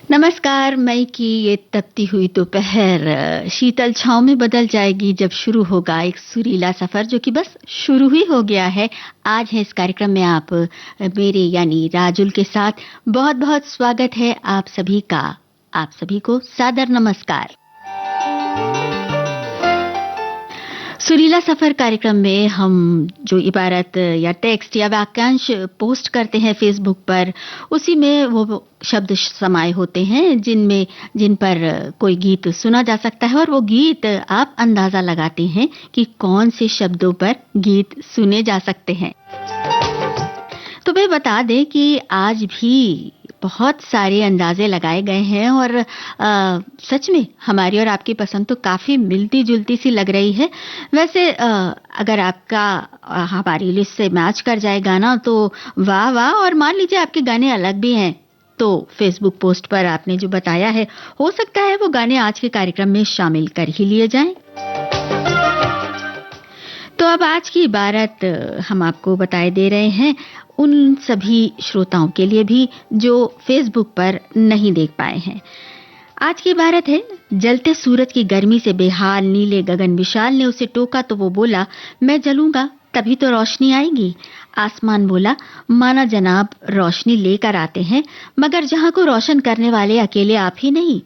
नमस्कार। मई की ये तपती हुई दोपहर शीतल छाँव में बदल जाएगी जब शुरू होगा एक सुरीला सफर जो कि बस शुरू ही हो गया है। आज है इस कार्यक्रम में आप मेरे यानी राजुल के साथ बहुत-बहुत स्वागत है आप सभी का। आप सभी को सादर नमस्कार। सुरीला सफर कार्यक्रम में हम जो इबारत या टेक्स्ट या वाक्यांश पोस्ट करते हैं फेसबुक पर, उसी में वो शब्द समाये होते हैं जिन पर कोई गीत सुना जा सकता है और वो गीत आप अंदाजा लगाते हैं कि कौन से शब्दों पर गीत सुने जा सकते हैं। तो मैं बता दें कि आज भी बहुत सारे अंदाजे लगाए गए हैं और सच में हमारी और आपकी पसंद तो काफ़ी मिलती-जुलती सी लग रही है। वैसे अगर आपका हमारी लिस्ट से मैच कर जाए गाना तो वाह वाह, और मान लीजिए आपके गाने अलग भी हैं तो फेसबुक पोस्ट पर आपने जो बताया है, हो सकता है वो गाने आज के कार्यक्रम में शामिल कर ही लिए जाएं। तो अब आज की इबारत हम आपको बताए दे रहे हैं उन सभी श्रोताओं के लिए भी जो फेसबुक पर नहीं देख पाए हैं। आज की इबारत है, जलते सूरज की गर्मी से बेहाल नीले गगन विशाल ने उसे टोका तो वो बोला, मैं जलूंगा तभी तो रोशनी आएगी। आसमान बोला, माना जनाब रोशनी लेकर आते हैं, मगर जहां को रोशन करने वाले अकेले आप ही नहीं।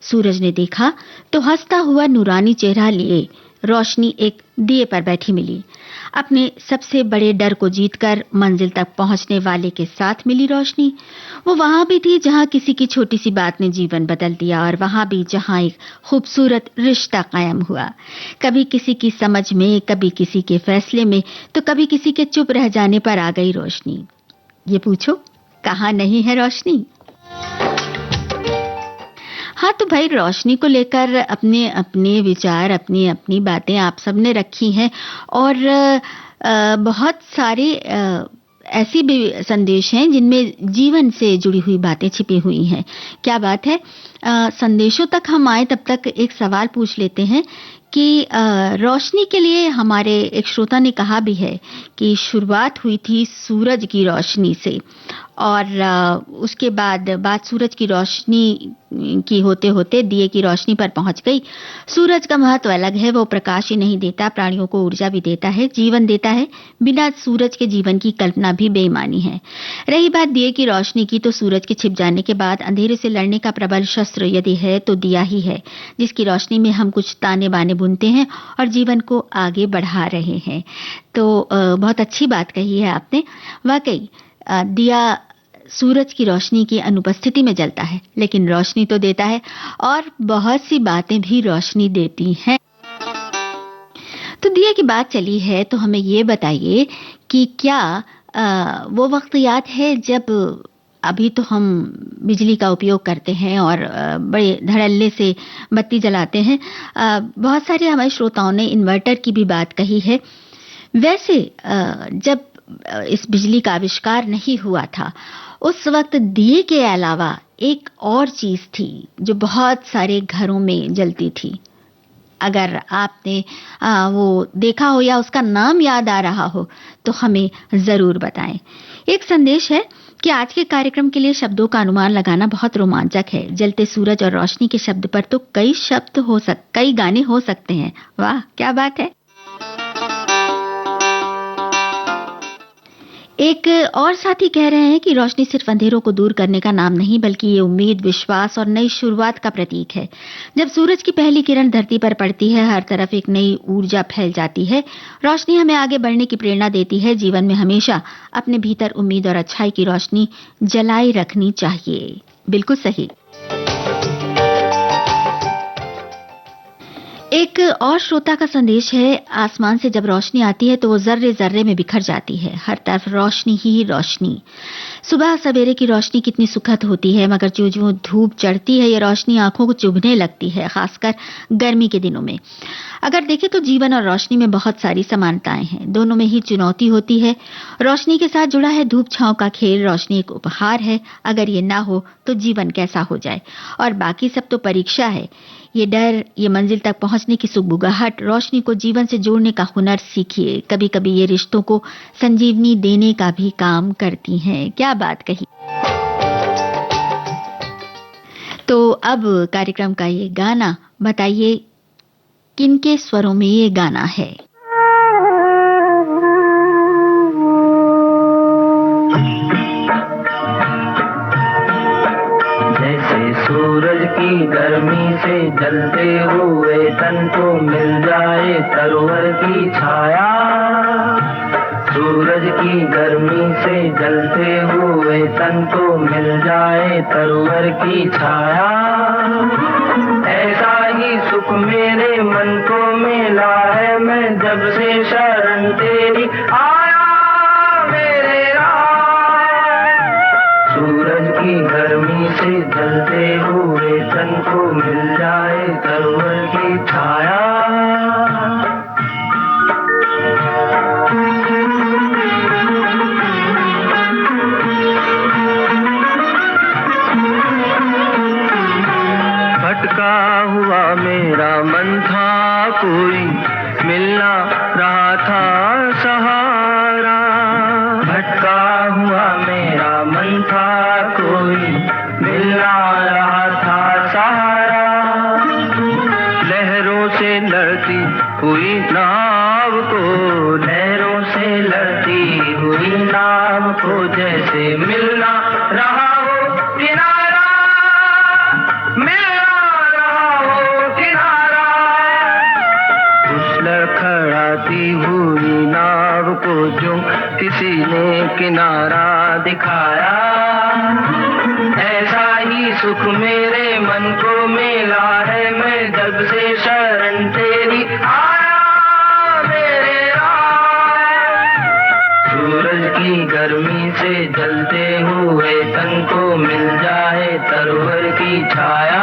सूरज ने देखा तो हंसता हुआ नूरानी चेहरा लिए रोशनी एक दिए पर बैठी मिली। अपने सबसे बड़े डर को जीतकर मंजिल तक पहुंचने वाले के साथ मिली रोशनी। वो वहां भी थी जहां किसी की छोटी सी बात ने जीवन बदल दिया, और वहां भी जहां एक खूबसूरत रिश्ता कायम हुआ। कभी किसी की समझ में, कभी किसी के फैसले में, तो कभी किसी के चुप रह जाने पर आ गई रोशनी। ये पूछो, कहां नहीं है रोशनी? हाँ, तो भाई रोशनी को लेकर अपने अपने विचार, अपनी अपनी बातें आप सबने रखी हैं और बहुत सारे ऐसी भी संदेश हैं जिनमें जीवन से जुड़ी हुई बातें छिपी हुई हैं। क्या बात है, संदेशों तक हम आए तब तक एक सवाल पूछ लेते हैं कि रोशनी के लिए हमारे एक श्रोता ने कहा भी है कि शुरुआत हुई थी सूरज की रोशनी से, और उसके बाद बात सूरज की रोशनी की होते होते दिए की रोशनी पर पहुंच गई। सूरज का महत्व अलग है, वो प्रकाश ही नहीं देता, प्राणियों को ऊर्जा भी देता है, जीवन देता है। बिना सूरज के जीवन की कल्पना भी बेईमानी है। रही बात दिए की रोशनी की, तो सूरज के छिप जाने के बाद अंधेरे से लड़ने का प्रबल शस्त्र यदि है तो दिया ही है, जिसकी रोशनी में हम कुछ ताने बाने बुनते हैं और जीवन को आगे बढ़ा रहे हैं। तो बहुत अच्छी बात कही है आपने। वाकई दिया सूरज की रोशनी की अनुपस्थिति में जलता है, लेकिन रोशनी तो देता है, और बहुत सी बातें भी रोशनी देती हैं। तो दिए की बात चली है तो हमें ये बताइए कि क्या वो वक्त याद है जब अभी तो हम बिजली का उपयोग करते हैं और बड़े धड़ल्ले से बत्ती जलाते हैं। बहुत सारे हमारे श्रोताओं ने इन्वर्टर की भी बात कही है। वैसे जब इस बिजली का आविष्कार नहीं हुआ था, उस वक्त दिए के अलावा एक और चीज थी जो बहुत सारे घरों में जलती थी। अगर आपने वो देखा हो या उसका नाम याद आ रहा हो तो हमें जरूर बताएं। एक संदेश है कि आज के कार्यक्रम के लिए शब्दों का अनुमान लगाना बहुत रोमांचक है। जलते सूरज और रोशनी के शब्द पर तो कई गाने हो सकते हैं। वाह, क्या बात है। एक और साथी कह रहे हैं कि रोशनी सिर्फ अंधेरों को दूर करने का नाम नहीं, बल्कि ये उम्मीद, विश्वास और नई शुरुआत का प्रतीक है। जब सूरज की पहली किरण धरती पर पड़ती है, हर तरफ एक नई ऊर्जा फैल जाती है। रोशनी हमें आगे बढ़ने की प्रेरणा देती है। जीवन में हमेशा अपने भीतर उम्मीद और अच्छाई की रोशनी जलाई रखनी चाहिए। बिल्कुल सही। एक और श्रोता का संदेश है, आसमान से जब रोशनी आती है तो वो जर्रे जर्रे में बिखर जाती है। हर तरफ रोशनी ही रोशनी। सुबह सवेरे की रोशनी कितनी सुखद होती है, मगर जो धूप चढ़ती है ये रोशनी आंखों को चुभने लगती है, खासकर गर्मी के दिनों में। अगर देखें तो जीवन और रोशनी में बहुत सारी समानताएं हैं, दोनों में ही चुनौती होती है। रोशनी के साथ जुड़ा है धूप छांव का खेल। रोशनी एक उपहार है, अगर ये ना हो तो जीवन कैसा हो जाए, और बाकी सब तो परीक्षा है। ये डर, ये मंजिल तक पहुंचने की सुगबुगाहट, रोशनी को जीवन से जोड़ने का हुनर सीखिए। कभी कभी ये रिश्तों को संजीवनी देने का भी काम करती हैं। क्या बात कही। तो अब कार्यक्रम का ये गाना बताइए किनके स्वरों में ये गाना है। जैसे सूरज की गर्मी से जलते हुए तन को मिल जाए तरवर की छाया, सूरज की गर्मी से जलते हुए तन को मिल जाए तरवर की छाया, ऐसा ही सुख मेरे मन को मिला है मैं जब से शरण तेरी आया मेरे राम। सूरज की गर्मी से जलते हुए तन को मिल जाए तरवर की छाया। भटका हुआ मेरा मन था कोई मिलना रहा था सहारा, भटका हुआ मेरा मन था कोई मिलना रहा था सहारा, लहरों से लड़ती हुई नाव को, लहरों से लड़ती हुई नाव को जैसे मिलना रहा हो किनारा, मिलना रहा हो किनारा, उस लड़खड़ाती हुई नाव को जो किसी ने किनारा दिखाया, ऐसा ही सुख मेरे मन को मिला है मैं जब से शरण तेरी आया मेरे राम। सूरज की गर्मी से जलते हुए तन को मिल जाए तरवर की छाया।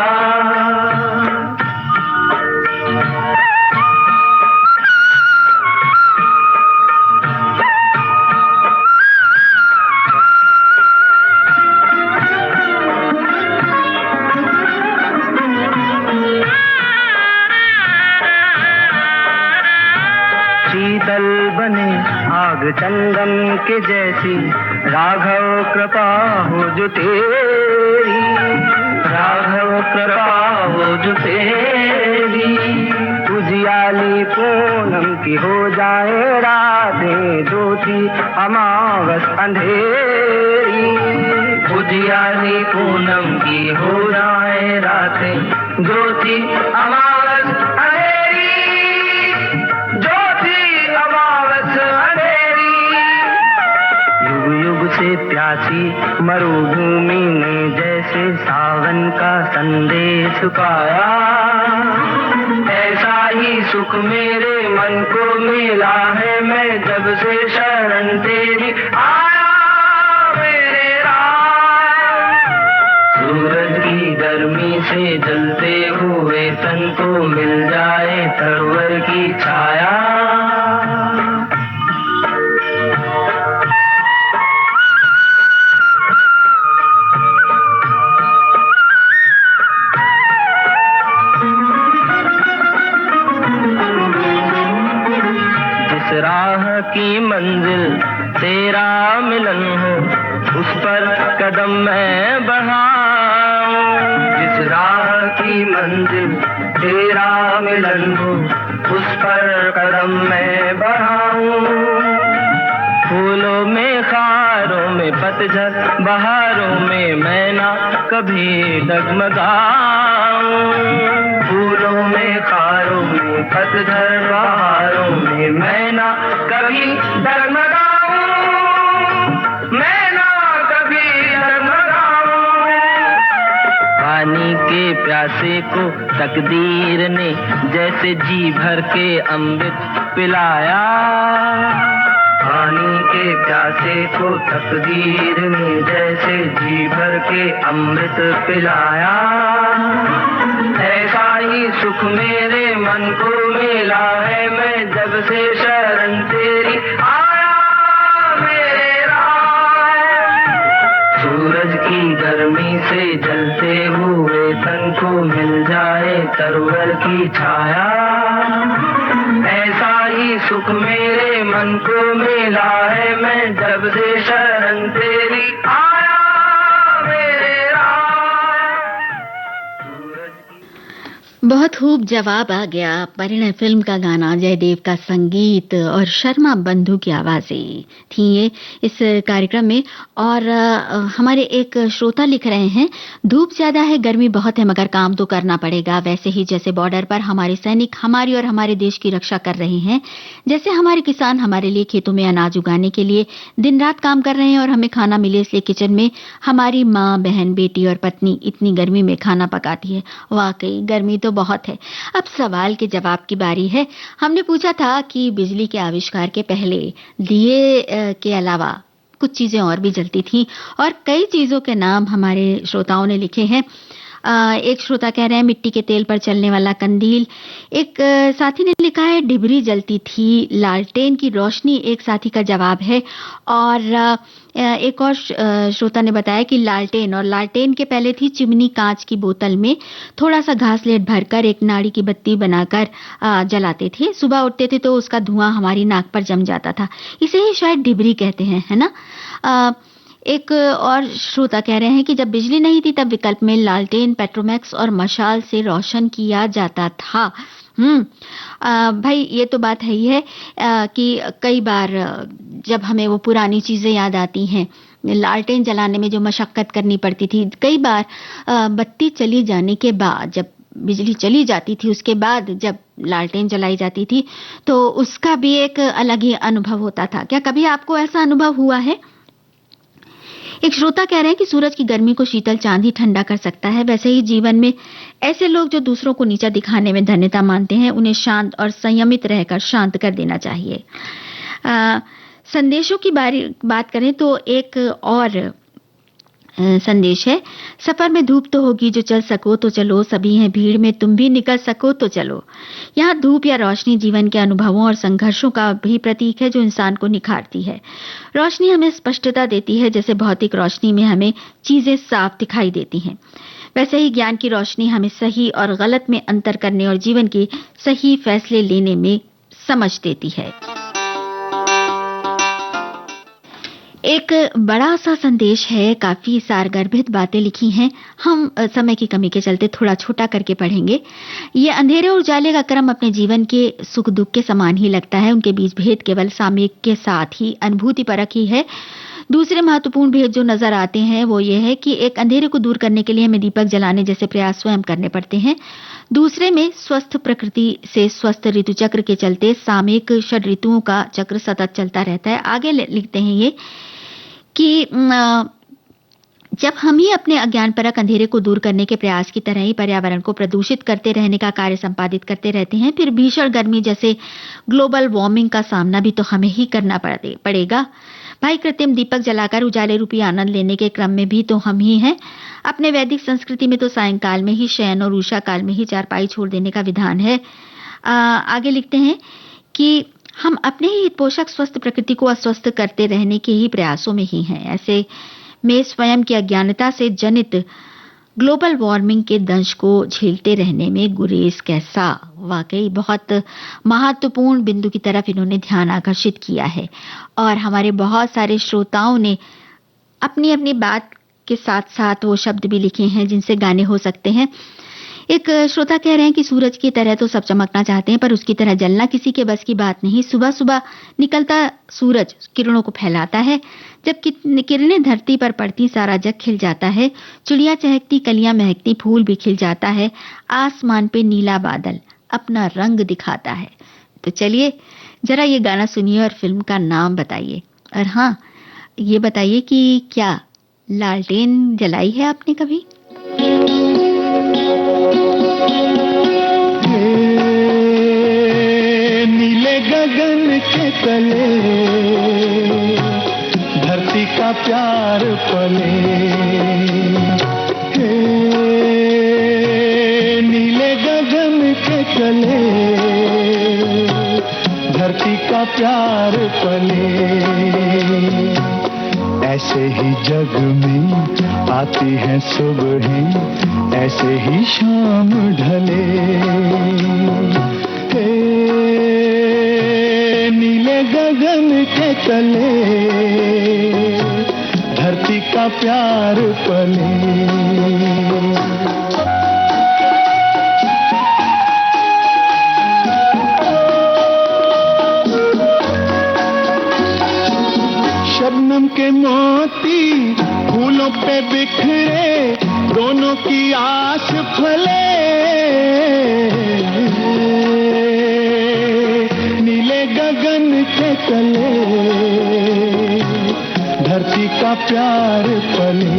शीतल बने आग चंदन के जैसी राघव कृपा हो जो तेरी, राघव कृपा हो जो तेरी, उजियाली पूनम की हो जाए रातें ज्योति अमावस अंधेरी, उजियाली पूनम की हो जाए रातें ज्योति अमावस अंधेरी, युग युग से प्यासी मरुभूमि ने जैसे सावन का संदेश पाया, ऐसा ही सुख मेरे मन को मिला है मैं जब से शरण तेरी आया मेरे राम। सूरज की गर्मी से जलते हुए तन को मिल जाए तरवर की छाया। राह की मंजिल तेरा मिलन हो उस पर कदम मैं बढ़ाऊं, जिस राह की मंजिल तेरा मिलन हो उस पर कदम मैं बढ़ाऊं, फूलों में खारों में पतझड़ बहारों में मैं ना कभी डगमगाऊं, फूलों में खारों में पतझड़ बहारों में मैं ना कभी डगमगाऊं, मैं ना कभी डगमगाऊं। पानी के प्यासे को तकदीर ने जैसे जी भर के अमृत पिलाया, पानी के प्यासे को तकदीर ने जैसे जी भर के अमृत पिलाया, ऐसा ही सुख मेरे मन को मिला है मैं जब से शरण तेरी आया मेरे राम। सूरज की गर्मी से जलते हुए तन को मिल जाए तरवर की छाया, ऐसा ही सुख मेरे मन को मिला है मैं जब से शरण तेरी आया मेरे राम। बहुत खूब जवाब आ गया। परिणय फिल्म का गाना, जयदेव का संगीत और शर्मा बंधु की आवाजें थी ये इस कार्यक्रम में। और हमारे एक श्रोता लिख रहे हैं, धूप ज्यादा है, गर्मी बहुत है, मगर काम तो करना पड़ेगा। वैसे ही जैसे बॉर्डर पर हमारे सैनिक हमारी और हमारे देश की रक्षा कर रहे हैं, जैसे हमारे किसान हमारे लिए खेतों में अनाज उगाने के लिए दिन रात काम कर रहे हैं और हमें खाना मिले इसलिए किचन में हमारी माँ, बहन, बेटी और पत्नी इतनी गर्मी में खाना पकाती है। वाकई गर्मी तो बहुत है। अब सवाल के जवाब की बारी है। हमने पूछा था कि बिजली के आविष्कार के पहले दिए के अलावा कुछ चीजें और भी जलती थीं और कई चीजों के नाम हमारे श्रोताओं ने लिखे हैं। एक श्रोता कह रहे हैं मिट्टी के तेल पर चलने वाला कंदील। एक साथी ने लिखा है डिबरी जलती थी, लालटेन की रोशनी एक साथी का जवाब है। और एक और श्रोता ने बताया कि लालटेन, और लालटेन के पहले थी चिमनी, कांच की बोतल में थोड़ा सा घासलेट भरकर एक नाड़ी की बत्ती बनाकर जलाते थे। सुबह उठते थे तो उसका धुआं हमारी नाक पर जम जाता था, इसे ही शायद डिबरी कहते हैं, है ना। एक और श्रोता कह रहे हैं कि जब बिजली नहीं थी तब विकल्प में लालटेन, पेट्रोमैक्स और मशाल से रोशन किया जाता था। भाई ये तो बात है ही है कि कई बार जब हमें वो पुरानी चीजें याद आती हैं, लालटेन जलाने में जो मशक्कत करनी पड़ती थी, कई बार बत्ती चली जाने के बाद, जब बिजली चली जाती थी उसके बाद जब लालटेन जलाई जाती थी तो उसका भी एक अलग ही अनुभव होता था। क्या कभी आपको ऐसा अनुभव हुआ है? एक श्रोता कह रहे हैं कि सूरज की गर्मी को शीतल चांद ही ठंडा कर सकता है। वैसे ही जीवन में ऐसे लोग जो दूसरों को नीचा दिखाने में धन्यता मानते हैं, उन्हें शांत और संयमित रहकर शांत कर देना चाहिए। संदेशों की बात करें तो एक और संदेश है, सफर में धूप तो होगी, जो चल सको तो चलो, सभी हैं भीड़ में, तुम भी निकल सको तो चलो। यहाँ धूप या रोशनी जीवन के अनुभवों और संघर्षों का भी प्रतीक है जो इंसान को निखारती है। रोशनी हमें स्पष्टता देती है, जैसे भौतिक रोशनी में हमें चीजें साफ दिखाई देती हैं, वैसे ही ज्ञान की रोशनी हमें सही और गलत में अंतर करने और जीवन के सही फैसले लेने में समझ देती है। एक बड़ा सा संदेश है, काफी सारगर्भित बातें लिखी हैं। हम समय की कमी के चलते थोड़ा छोटा करके पढ़ेंगे। ये अंधेरे और उजाले का क्रम अपने जीवन के सुख दुख के समान ही लगता है, उनके बीच भेद केवल सामयिक के साथ ही अनुभूति परक ही है। दूसरे महत्वपूर्ण भेद जो नजर आते हैं वो ये है कि एक अंधेरे को दूर करने के लिए हमें दीपक जलाने जैसे प्रयास स्वयं करने पड़ते हैं। दूसरे में स्वस्थ प्रकृति से स्वस्थ ऋतु चक्र के चलते सामयिक षड ऋतुओं का चक्र सतत चलता रहता है। आगे लिखते हैं ये कि जब हम ही अपने अज्ञानपरक अंधेरे को दूर करने के प्रयास की तरह ही पर्यावरण को प्रदूषित करते रहने का कार्य संपादित करते रहते हैं, फिर भीषण गर्मी जैसे ग्लोबल वार्मिंग का सामना भी तो हमें ही करना पड़ेगा। भाई कृत्रिम दीपक जलाकर उजाले रूपी आनंद लेने के क्रम में भी तो हम ही हैं। अपने वैदिक संस्कृति में तो सायंकाल में ही शयन और उषा काल में ही चारपाई छोड़ देने का विधान है। आगे लिखते हैं कि हम अपने ही पोषक स्वस्थ प्रकृति को अस्वस्थ करते रहने के ही प्रयासों में ही हैं। ऐसे में स्वयं की अज्ञानता से जनित ग्लोबल वार्मिंग के दंश को झेलते रहने में गुरेज कैसा। वाकई बहुत महत्वपूर्ण बिंदु की तरफ इन्होंने ध्यान आकर्षित किया है और हमारे बहुत सारे श्रोताओं ने अपनी अपनी बात के साथ साथ वो शब्द भी लिखे हैं जिनसे गाने हो सकते हैं। एक श्रोता कह रहे हैं कि सूरज की तरह तो सब चमकना चाहते हैं, पर उसकी तरह जलना किसी के बस की बात नहीं। सुबह सुबह निकलता सूरज किरणों को फैलाता है, जब किरणें धरती पर पड़ती सारा जग खिल जाता है। चिड़िया चहकती, कलियां महकती, फूल भी खिल जाता है। आसमान पे नीला बादल अपना रंग दिखाता है। तो चलिए जरा ये गाना सुनिए और फिल्म का नाम बताइए। और हाँ, ये बताइए कि क्या लालटेन जलाई है आपने कभी? नीले गगन के तले धरती का प्यार पले, नीले गगन के तले धरती का प्यार पले। ऐसे ही जग में आती हैं सुबहें, ऐसे ही शाम ढले। नीले गगन के तले धरती का प्यार पले। की आस फले, नीले गगन के तले धरती का प्यार पले।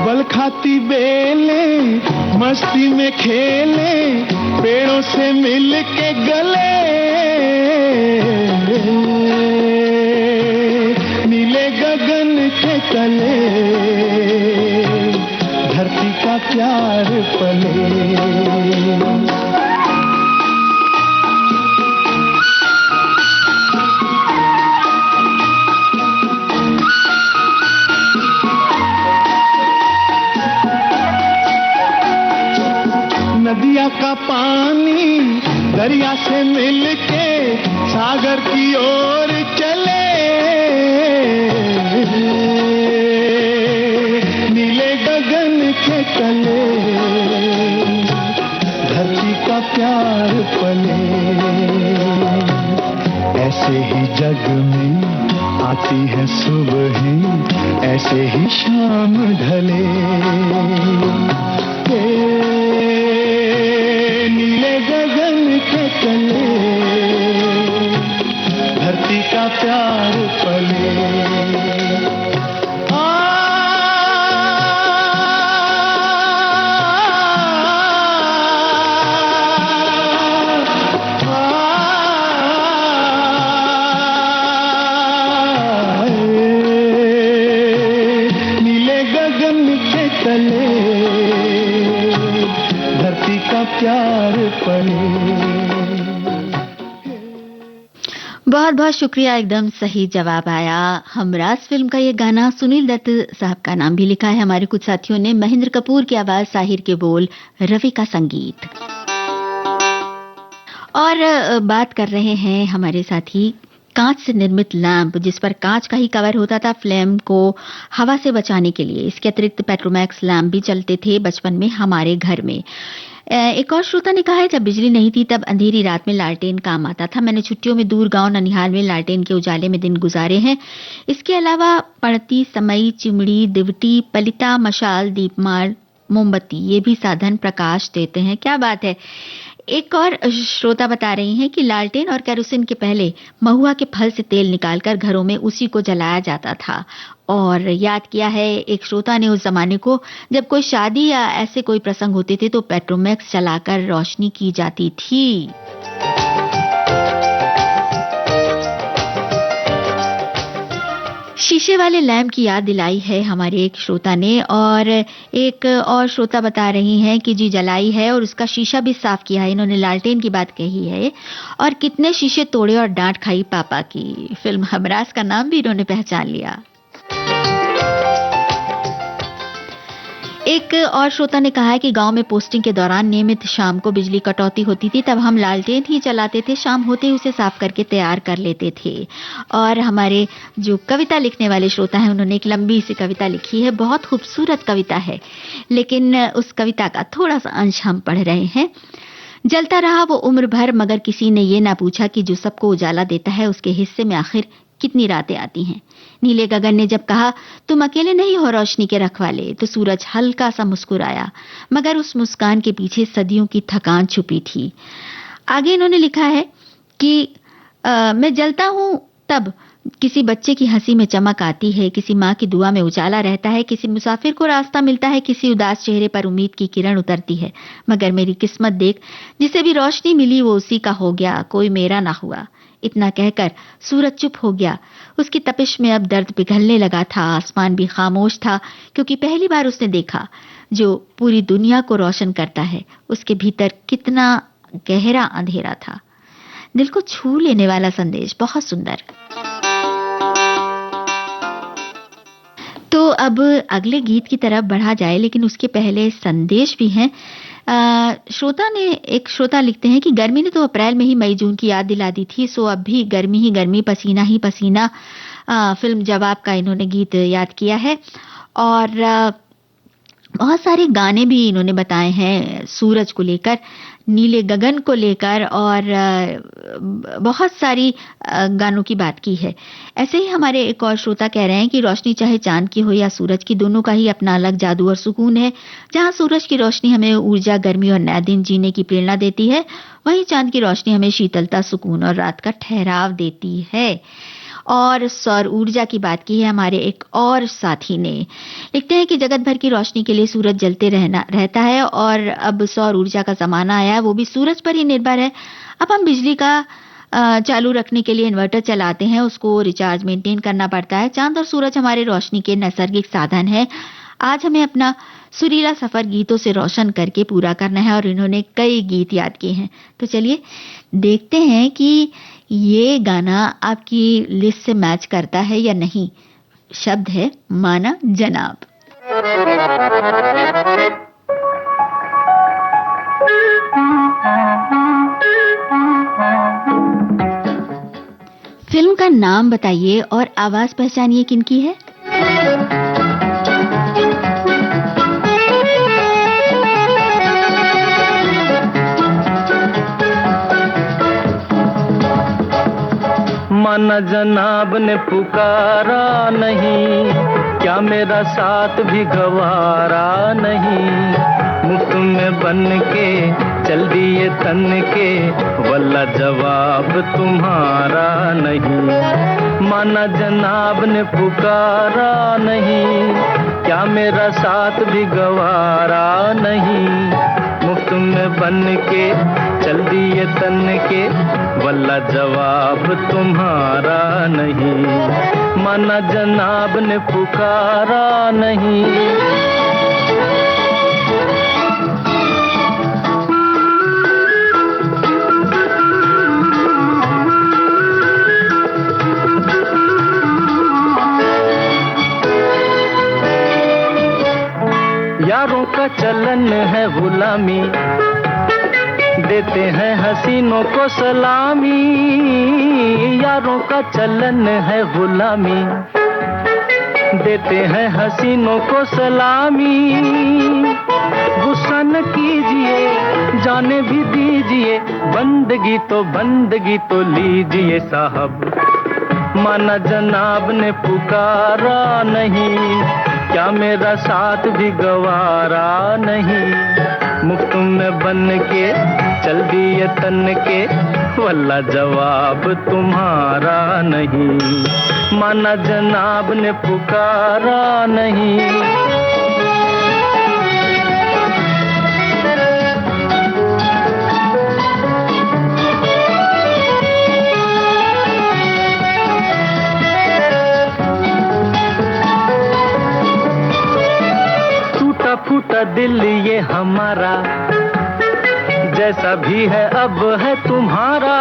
बल खाती बेले मस्ती में खेले, पेड़ों से मिल के गले, नीले गगन के तले धरती का प्यार पले। नदिया का पानी दरिया से मिलके सागर की ओर चले, नीले गगन के तले धरती का प्यार पले। ऐसे ही जग में आती है सुबहें, ऐसे ही शाम ढले, नीले गगन के तले धरती का प्यार पले। नीले गगन के तले धरती का प्यार पले। बहुत बहुत शुक्रिया, एकदम सही जवाब आया। हमराज फिल्म का ये गाना सुनील दत्त साहब का नाम भी लिखा है हमारे कुछ साथियों ने। महेंद्र कपूर की आवाज, साहिर के बोल, रवि का संगीत। और बात कर रहे हैं हमारे साथी कांच से निर्मित लैंप, जिस पर कांच का ही कवर होता था फ्लेम को हवा से बचाने के लिए। इसके अतिरिक्त पेट्रोमैक्स लैंप भी चलते थे बचपन में हमारे घर में। एक और श्रोता ने कहा है, जब बिजली नहीं थी तब अंधेरी रात में लालटेन काम आता था। मैंने छुट्टियों में दूर गांव ननिहाल में लालटेन के उजाले में दिन गुजारे हैं। इसके अलावा पड़ती, समई, चिमड़ी, दिवटी, पलिता, मशाल, दीपमाल, मोमबत्ती, ये भी साधन प्रकाश देते हैं। क्या बात है। एक और श्रोता बता रही हैं कि लालटेन और केरोसिन के पहले महुआ के फल से तेल निकालकर घरों में उसी को जलाया जाता था। और याद किया है एक श्रोता ने उस जमाने को, जब कोई शादी या ऐसे कोई प्रसंग होते थे तो पेट्रोमैक्स चलाकर रोशनी की जाती थी। शीशे वाले लैंप की याद दिलाई है हमारे एक श्रोता ने। और एक और श्रोता बता रही हैं कि जी जलाई है और उसका शीशा भी साफ किया है। इन्होंने लालटेन की बात कही है और कितने शीशे तोड़े और डांट खाई पापा की। फिल्म हमराज का नाम भी इन्होंने पहचान लिया। एक और श्रोता ने कहा है कि गांव में पोस्टिंग के दौरान नियमित शाम को बिजली कटौती होती थी, तब हम लालटेन ही चलाते थे। शाम होते ही उसे साफ करके तैयार कर लेते थे। और हमारे जो कविता लिखने वाले श्रोता हैं, उन्होंने एक लंबी सी कविता लिखी है। बहुत खूबसूरत कविता है, लेकिन उस कविता का थोड़ा सा अंश हम पढ़ रहे हैं। जलता रहा वो उम्र भर, मगर किसी ने ये ना पूछा कि जो सबको उजाला देता है उसके हिस्से में आखिर कितनी रातें आती हैं। नीले गगन ने जब कहा तुम अकेले नहीं हो रोशनी के रखवाले, तो सूरज हल्का सा मुस्कुराया, मगर उस मुस्कान के पीछे सदियों की थकान छुपी थी। आगे इन्होंने लिखा है कि मैं जलता हूं तब किसी बच्चे की हंसी में चमक आती है, किसी माँ की दुआ में उजाला रहता है, किसी मुसाफिर को रास्ता मिलता है, किसी उदास चेहरे पर उम्मीद की किरण उतरती है। मगर मेरी किस्मत देख, जिसे भी रोशनी मिली वो उसी का हो गया, कोई मेरा ना हुआ। इतना कहकर सूरज चुप हो गया। उसकी तपिश में अब दर्द पिघलने लगा था। आसमान भी खामोश था, क्योंकि पहली बार उसने देखा जो पूरी दुनिया को रोशन करता है, उसके भीतर कितना गहरा अंधेरा था। दिल को छू लेने वाला संदेश, बहुत सुंदर। तो अब अगले गीत की तरफ बढ़ा जाए, लेकिन उसके पहले संदेश भी हैं। एक श्रोता लिखते हैं कि गर्मी ने तो अप्रैल में ही मई जून की याद दिला दी थी, सो अब भी गर्मी ही गर्मी, पसीना ही पसीना। फिल्म जवाब का इन्होंने गीत याद किया है। और बहुत सारे गाने भी इन्होंने बताए हैं सूरज को लेकर। नीले गगन को लेकर और बहुत सारी गानों की बात की है। ऐसे ही हमारे एक और श्रोता कह रहे हैं कि रोशनी चाहे चांद की हो या सूरज की, दोनों का ही अपना अलग जादू और सुकून है। जहां सूरज की रोशनी हमें ऊर्जा, गर्मी और नया दिन जीने की प्रेरणा देती है, वहीं चांद की रोशनी हमें शीतलता, सुकून और रात का ठहराव देती है। और सौर ऊर्जा की बात की है हमारे एक और साथी ने। लिखते हैं कि जगत भर की रोशनी के लिए सूरज जलते रहता है और अब सौर ऊर्जा का जमाना आया है, वो भी सूरज पर ही निर्भर है। अब हम बिजली का चालू रखने के लिए इन्वर्टर चलाते हैं, उसको रिचार्ज मेंटेन करना पड़ता है। चांद और सूरज हमारे रोशनी के नैसर्गिक साधन है। आज हमें अपना सुरीला सफर गीतों से रोशन करके पूरा करना है और इन्होंने कई गीत याद किए हैं। तो चलिए देखते हैं कि ये गाना आपकी लिस्ट से मैच करता है या नहीं। शब्द है माना जनाब। फिल्म का नाम बताइए और आवाज पहचानिए किनकी है। माना जनाब ने पुकारा नहीं, क्या मेरा साथ भी गवारा नहीं। मुफ्त में बन के चल दिए तन के, वल्ला जवाब तुम्हारा नहीं। माना जनाब ने पुकारा नहीं, क्या मेरा साथ भी गवारा नहीं। मुफ्त में बन के चल दिए तन के, वल्ला जवाब तुम्हारा नहीं। माना जनाब ने पुकारा नहीं। यारों का चलन है गुलामी, देते हैं हसीनों को सलामी। यारों का चलन है गुलामी, देते हैं हसीनों को सलामी। गुस्सा न कीजिए, जाने भी दीजिए, बंदगी तो लीजिए साहब। माना जनाब ने पुकारा नहीं, क्या मेरा साथ भी गवारा नहीं। मुफ्त में बन के चल दिए तन के, वल्ला जवाब तुम्हारा नहीं। माना जनाब ने पुकारा नहीं। फूटा दिल ये हमारा, जैसा भी है अब है तुम्हारा।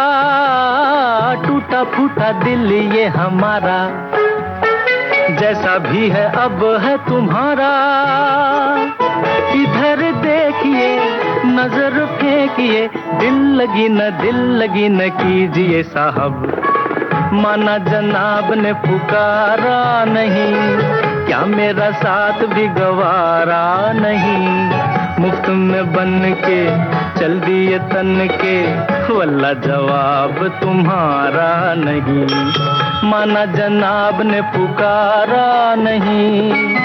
टूटा फूटा दिल ये हमारा, जैसा भी है अब है तुम्हारा। इधर देखिए, नजर फेंकिए, दिल लगी न कीजिए साहब। माना जनाब ने पुकारा नहीं, क्या मेरा साथ भी गवारा नहीं। मुफ्त में बन के चल दिए तन के, वल्ला जवाब तुम्हारा नहीं। माना जनाब ने पुकारा नहीं।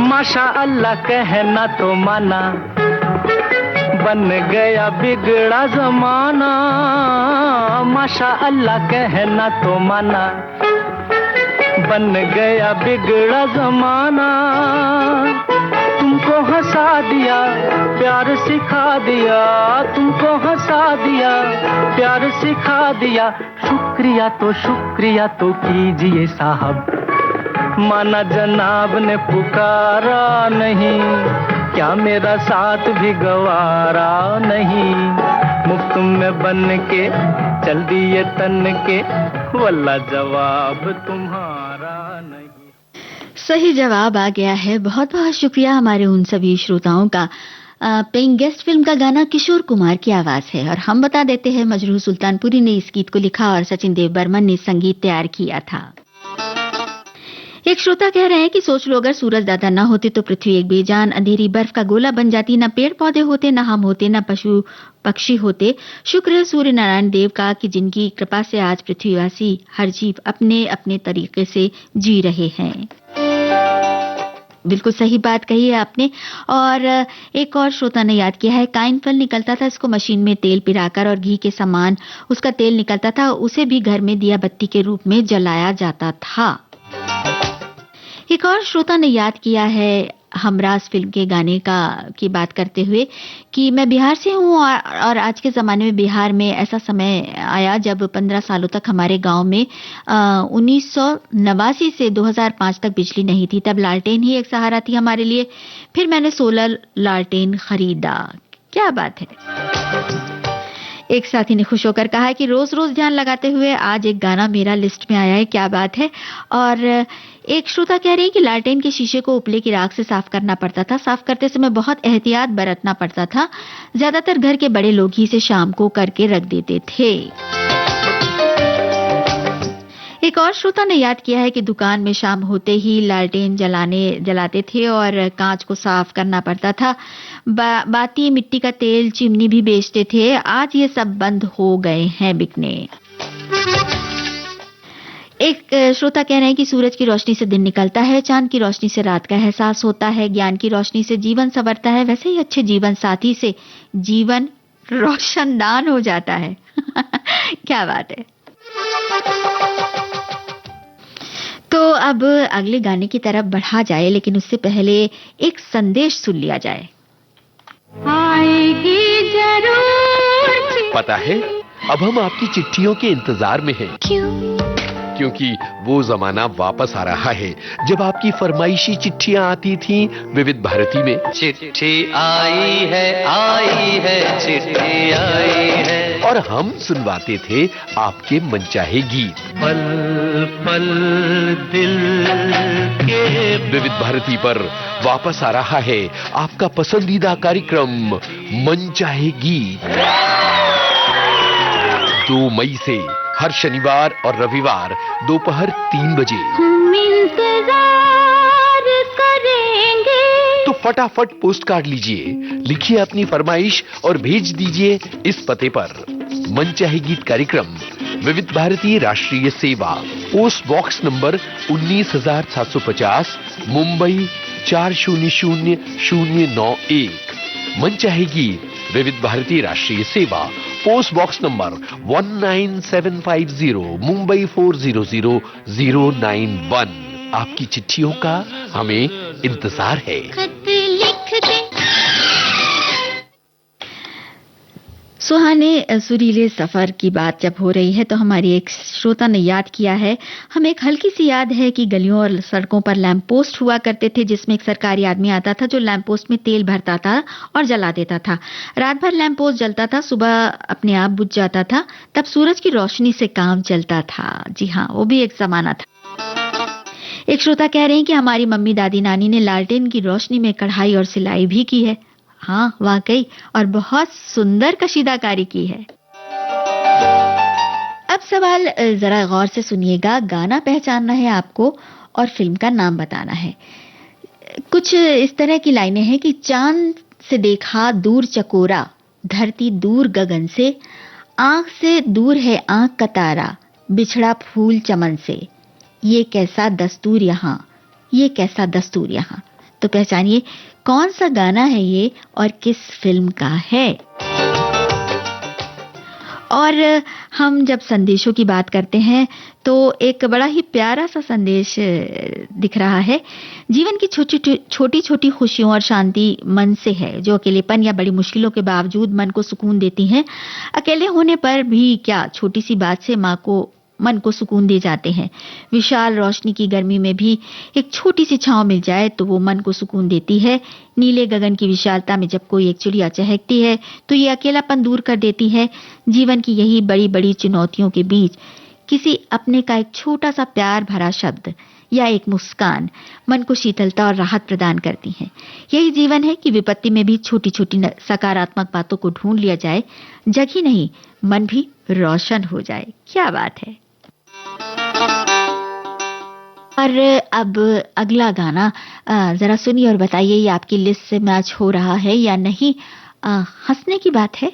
माशा अल्लाह कहना तो माना, बन गया बिगड़ा जमाना। माशा अल्लाह कहना तो माना, बन गया बिगड़ा जमाना। तुमको हंसा दिया, प्यार सिखा दिया, तुमको हंसा दिया, प्यार सिखा दिया। शुक्रिया तो कीजिए साहब। माना जनाब ने पुकारा नहीं, क्या मेरा साथ भी गवारा नहीं। मुफ्त में बन के चल दिए तन के, वल्ला जवाब तुम्हारा नहीं। सही जवाब आ गया है। बहुत बहुत शुक्रिया हमारे उन सभी श्रोताओं का पेइंग गेस्ट फिल्म का गाना किशोर कुमार की आवाज है और हम बता देते हैं मजरूह सुल्तानपुरी ने इस गीत को लिखा और सचिन देव बर्मन ने संगीत तैयार किया था। एक श्रोता कह रहे हैं कि सोच लो अगर सूरज दादा ना होते तो पृथ्वी एक बेजान अंधेरी बर्फ का गोला बन जाती, न पेड़ पौधे होते, न हम होते, न पशु पक्षी होते। शुक्र है सूर्य नारायण देव का कि जिनकी कृपा से आज पृथ्वीवासी हर जीव अपने अपने तरीके से जी रहे हैं। बिल्कुल सही बात कही है आपने। और एक और श्रोता ने याद किया है, काइन फल निकलता था, इसको मशीन में तेल पिराकर और घी के समान उसका तेल निकलता था, उसे भी घर में दिया बत्ती के रूप में जलाया जाता था। एक और श्रोता ने याद किया है हमराज फिल्म के गाने की बात करते हुए कि मैं बिहार से हूं और आज के ज़माने में बिहार में ऐसा समय आया जब 15 सालों तक हमारे गांव में 1989 से 2005 तक बिजली नहीं थी। तब लालटेन ही एक सहारा थी हमारे लिए। फिर मैंने सोलर लालटेन खरीदा। क्या बात है। एक साथी ने खुश होकर कहा है कि रोज रोज ध्यान लगाते हुए आज एक गाना मेरा लिस्ट में आया है। क्या बात है। और एक श्रोता कह रहे हैं कि लालटेन के शीशे को उपले की राख से साफ करना पड़ता था। साफ करते समय बहुत एहतियात बरतना पड़ता था। ज्यादातर घर के बड़े लोग ही इसे शाम को करके रख देते थे। एक और श्रोता ने याद किया है कि दुकान में शाम होते ही लालटेन जलाते थे और कांच को साफ करना पड़ता था। बाती मिट्टी का तेल चिमनी भी बेचते थे। आज ये सब बंद हो गए हैं बिकने। एक श्रोता कह रहे हैं कि सूरज की रोशनी से दिन निकलता है, चांद की रोशनी से रात का एहसास होता है, ज्ञान की रोशनी से जीवन संवरता है, वैसे ही अच्छे जीवन साथी से जीवन रोशनदान हो जाता है। क्या बात है। तो अब अगले गाने की तरफ बढ़ा जाए, लेकिन उससे पहले एक संदेश सुन लिया जाए। आएगी जरूर। पता है, अब हम आपकी चिट्ठियों के इंतजार में हैं। क्यों? क्योंकि वो जमाना वापस आ रहा है जब आपकी फरमाइशी चिट्ठियां आती थीं विविध भारती में। चिट्ठी आई है, चिट्ठी आई है। और हम सुनवाते थे आपके मनचाहे गीत। पल पल दिल के। विविध भारती पर वापस आ रहा है आपका पसंदीदा कार्यक्रम मनचाहे गीत। 2 मई से हर शनिवार और रविवार दोपहर 3 बजे हम इंतजार करेंगे। तो फटाफट पोस्ट कार्ड लीजिए, लिखिए अपनी फरमाइश और भेज दीजिए इस पते पर। मनचाहे गीत कार्यक्रम विविध भारती राष्ट्रीय सेवा, पोस्ट बॉक्स नंबर 19,750, मुंबई 400091। मनचाहे गीत विविध भारती राष्ट्रीय सेवा, पोस्ट बॉक्स नंबर 19750, मुंबई 400091। आपकी चिट्ठियों का हमें इंतजार है। खत लिख दे। सुहाने सुरीले सफर की बात जब हो रही है तो हमारी एक श्रोता ने याद किया है, हमें एक हल्की सी याद है कि गलियों और सड़कों पर लैंप पोस्ट हुआ करते थे जिसमें एक सरकारी आदमी आता था जो लैंप पोस्ट में तेल भरता था और जला देता था। रात भर लैंप पोस्ट जलता था, सुबह अपने आप बुझ जाता था। तब सूरज की रोशनी से काम चलता था। जी हाँ, वो भी एक जमाना था। एक श्रोता कह रहे हैं कि हमारी मम्मी दादी नानी ने लालटेन की रोशनी में कढ़ाई और सिलाई भी की है। हाँ वाकई, और बहुत सुंदर कशीदाकारी की है। अब सवाल जरा गौर से सुनिएगा। गाना पहचानना है आपको और फिल्म का नाम बताना है। कुछ इस तरह की लाइनें हैं कि चांद से देखा दूर चकोरा, धरती दूर गगन से, आंख से दूर है आंख का तारा, बिछड़ा फूल चमन से, ये कैसा दस्तूर यहाँ, ये कैसा दस्तूर यहाँ। तो पहचानिए कौन सा गाना है ये और किस फिल्म का है। और हम जब संदेशों की बात करते हैं तो एक बड़ा ही प्यारा सा संदेश दिख रहा है। जीवन की छोटी छोटी खुशियों और शांति मन से है जो अकेलेपन या बड़ी मुश्किलों के बावजूद मन को सुकून देती हैं। अकेले होने पर भी क्या छोटी सी बात से मन को सुकून दे जाते हैं। विशाल रोशनी की गर्मी में भी एक छोटी सी छांव मिल जाए तो वो मन को सुकून देती है। नीले गगन की विशालता में जब कोई एक चिड़िया चहकती है तो ये अकेलापन दूर कर देती है। जीवन की यही बड़ी बड़ी चुनौतियों के बीच किसी अपने का एक छोटा सा प्यार भरा शब्द या एक मुस्कान मन को शीतलता और राहत प्रदान करती हैं। यही जीवन है कि विपत्ति में भी छोटी छोटी सकारात्मक बातों को ढूंढ लिया जाए, जग ही नहीं मन भी रोशन हो जाए। क्या बात है। और अब अगला गाना जरा सुनिए और बताइए, ये आपकी लिस्ट से मैच हो रहा है या नहीं। हंसने की बात है।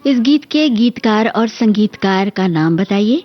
इस गीत के गीतकार और संगीतकार का नाम बताइए।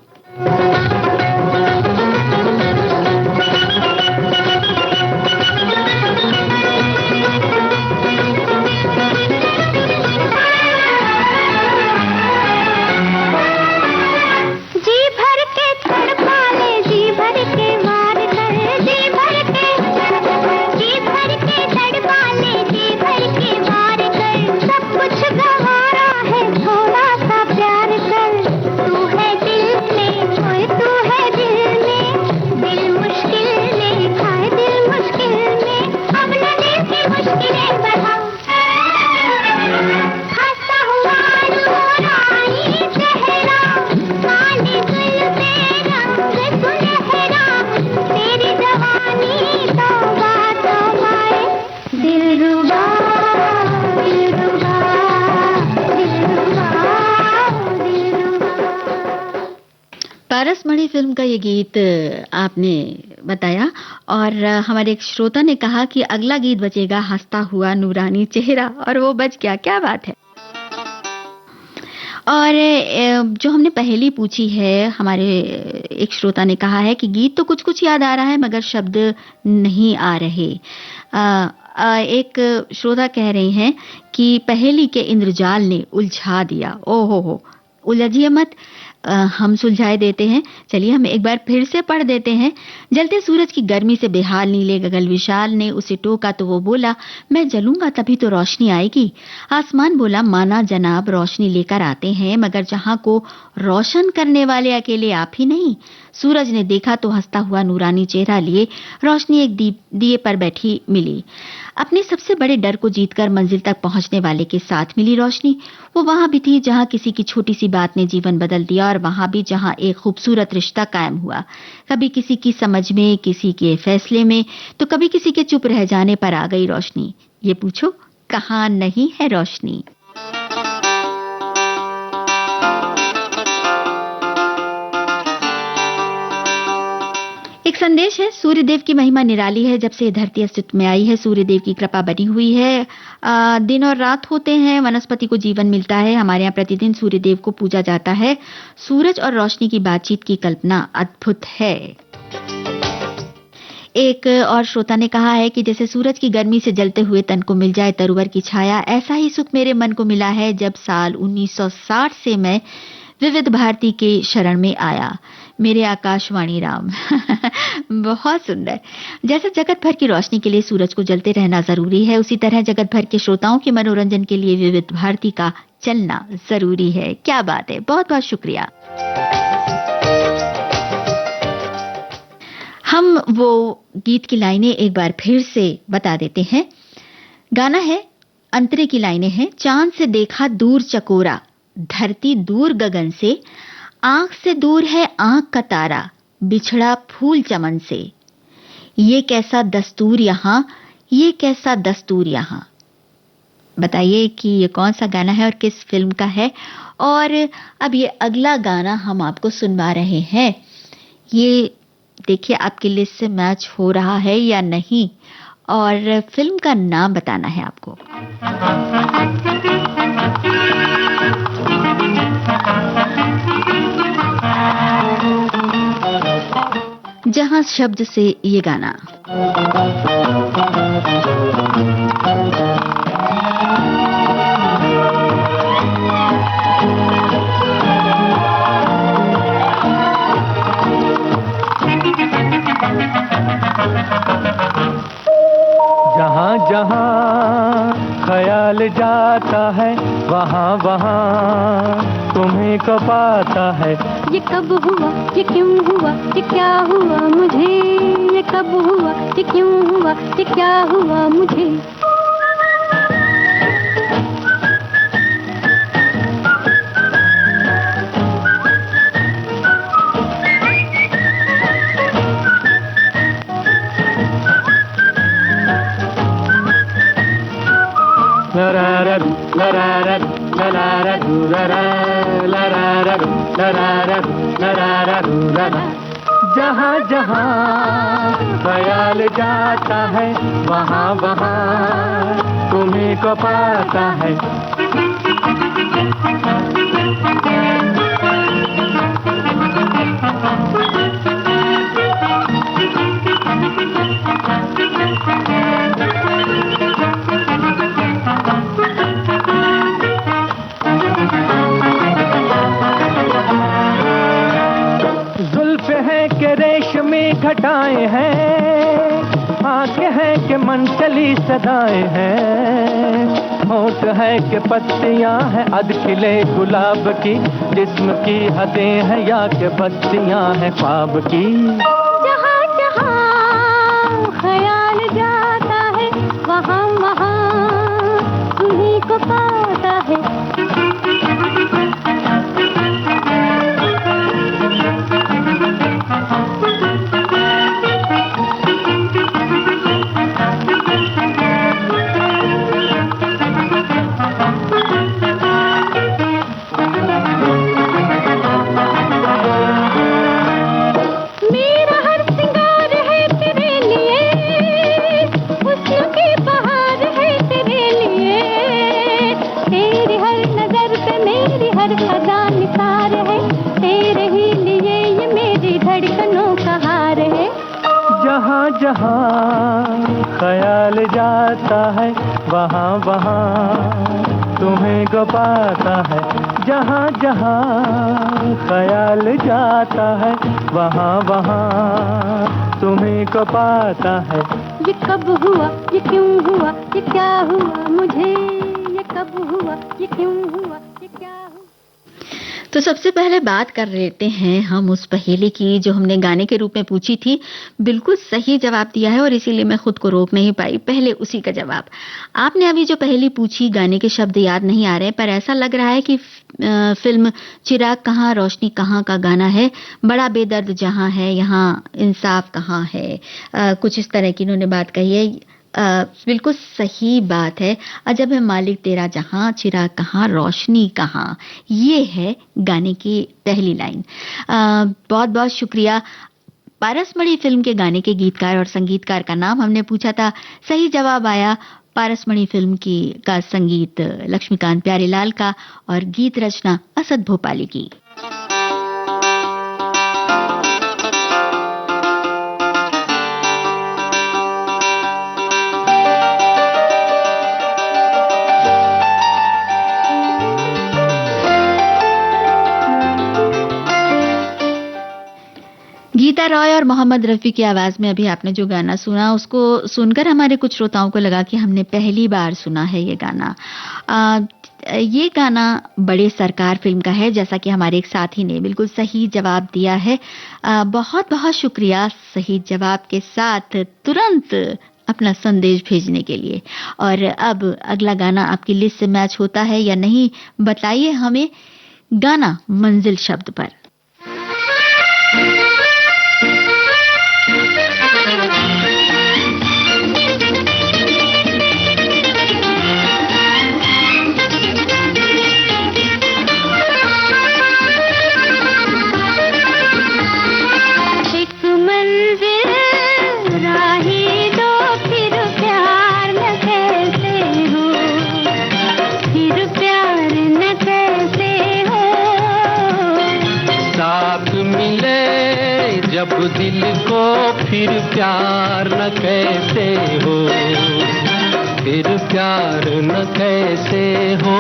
पारसमणि फिल्म का ये गीत आपने बताया और हमारे एक श्रोता ने कहा कि अगला गीत बजेगा हंसता हुआ नूरानी चेहरा, और वो बज गया। क्या बात है। और जो हमने पहली पूछी है, हमारे एक श्रोता ने कहा है कि गीत तो कुछ कुछ याद आ रहा है मगर शब्द नहीं आ रहे। एक श्रोता कह रहे हैं कि पहेली के इंद्रजाल ने उलझा दिया। ओहो हो, उलझिए मत, हम सुलझाए देते हैं। चलिए हम एक बार फिर से पढ़ देते हैं। जलते सूरज की गर्मी से बेहाल नीले गगन विशाल ने उसे टोका तो वो बोला, मैं जलूंगा तभी तो रोशनी आएगी। आसमान बोला, माना जनाब रोशनी लेकर आते हैं, मगर जहां को रोशन करने वाले अकेले आप ही नहीं। सूरज ने देखा तो हंसता हुआ नूरानी चेहरा लिए रोशनी एक दिए पर बैठी मिली। अपने सबसे बड़े डर को जीतकर मंजिल तक पहुंचने वाले के साथ मिली रोशनी। वो वहां भी थी जहां किसी की छोटी सी बात ने जीवन बदल दिया, और वहां भी जहां एक खूबसूरत रिश्ता कायम हुआ। कभी किसी की समझ में, किसी के फैसले में, तो कभी किसी के चुप रह जाने पर आ गई रोशनी। ये पूछो कहां नहीं है रोशनी। एक संदेश है, सूर्यदेव की महिमा निराली है। जब से ये धरती अस्तित्व में आई है, सूर्यदेव की कृपा बनी हुई है। दिन और रात होते हैं, वनस्पति को जीवन मिलता है। हमारे यहाँ प्रतिदिन सूर्यदेव को पूजा जाता है। सूरज और रोशनी की बातचीत की कल्पना अद्भुत है। एक और श्रोता ने कहा है कि जैसे सूरज की गर्मी से जलते हुए तन को मिल जाए तरुवर की छाया, ऐसा ही सुख मेरे मन को मिला है जब साल 1960 से मैं विविध भारती के शरण में आया। मेरे आकाशवाणी राम। बहुत सुंदर। जैसे जगत भर की रोशनी के लिए सूरज को जलते रहना जरूरी है, उसी तरह जगत भर के श्रोताओं के मनोरंजन के लिए विविध भारती का चलना जरूरी है। क्या बात है, बहुत बहुत शुक्रिया। हम वो गीत की लाइनें एक बार फिर से बता देते हैं। गाना है, अंतरे की लाइनें हैं। चांद से देखा दूर चकोरा, धरती दूर गगन से, आंख से दूर है आंख का तारा, बिछड़ा फूल चमन से। ये कैसा दस्तूर यहाँ, ये कैसा दस्तूर यहाँ। बताइए कि ये कौन सा गाना है और किस फिल्म का है। और अब ये अगला गाना हम आपको सुनवा रहे हैं। ये देखिए आपकी लिस्ट से मैच हो रहा है या नहीं, और फिल्म का नाम बताना है आपको। जहां शब्द से ये गाना। जहाँ जहाँ ख्याल जाता है, वहाँ वहाँ तुम्हें को पाता है। ये कब हुआ, ये क्यों हुआ, ये क्या हुआ मुझे, ये कब हुआ, ये क्यों हुआ, ये क्या हुआ मुझे। जहाँ जहाँ ख्याल जाता है, वहाँ वहाँ तुम्हें को पाता है। घटाए हैं, आंखें हैं कि मन चली सदाएं हैं, होठ है कि पत्तियां हैं अध खिले गुलाब की, जिस्म की हदें हैं या कि बस्तियां हैं ख्वाब की। जहाँ जहाँ ख्याल जाता है, वहाँ वहाँ तुम्हीं को पाता है। जहाँ ख्याल जाता है, वहाँ वहाँ तुम्हें को पाता है। जहाँ जहाँ ख्याल जाता है, वहाँ वहाँ तुम्हें को पाता है। ये कब हुआ, ये क्यों हुआ, ये क्या हुआ मुझे, ये कब हुआ, ये क्यों हुआ, ये क्या हुआ। तो सबसे पहले बात कर लेते हैं हम उस पहेली की जो हमने गाने के रूप में पूछी थी। बिल्कुल सही जवाब दिया है और इसीलिए मैं खुद को रोक नहीं पाई, पहले उसी का जवाब। आपने अभी जो पहेली पूछी, गाने के शब्द याद नहीं आ रहे, पर ऐसा लग रहा है कि फिल्म चिराग कहाँ रोशनी कहाँ का गाना है। बड़ा बेदर्द जहाँ है, यहाँ इंसाफ कहाँ है, कुछ इस तरह की इन्होंने बात कही है। बिल्कुल सही बात है। अजब है मालिक तेरा जहां, चिराग कहाँ रोशनी कहाँ, ये है गाने की पहली लाइन। बहुत बहुत शुक्रिया। पारसमणि फिल्म के गाने के गीतकार और संगीतकार का नाम हमने पूछा था। सही जवाब आया पारसमणि फिल्म का संगीत लक्ष्मीकांत प्यारेलाल का और गीत रचना असद भोपाली की। गीता रॉय और मोहम्मद रफी की आवाज में अभी आपने जो गाना सुना, उसको सुनकर हमारे कुछ श्रोताओं को लगा कि हमने पहली बार सुना है ये गाना। ये गाना बड़े सरकार फिल्म का है, जैसा कि हमारे एक साथी ने बिल्कुल सही जवाब दिया है। बहुत बहुत शुक्रिया सही जवाब के साथ तुरंत अपना संदेश भेजने के लिए। और अब अगला गाना आपकी लिस्ट से मैच होता है या नहीं, बताइए हमें। गाना मंजिल शब्द पर। जब दिल को फिर प्यार न कैसे हो, फिर प्यार न कैसे हो।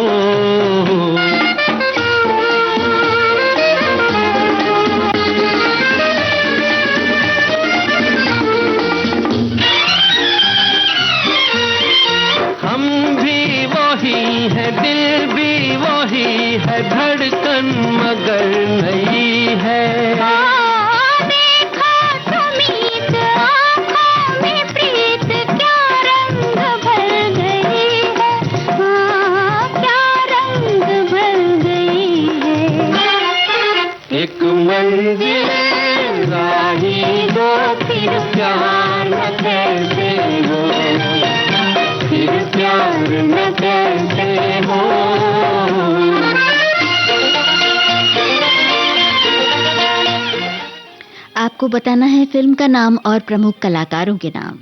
हम भी वही है, दिल भी वही है, धड़कन मगर नहीं है। एक मंजिल राही दो फिर प्यार न कैसे हो, फिर प्यार न कैसे हो। आपको बताना है फिल्म का नाम और प्रमुख कलाकारों के नाम।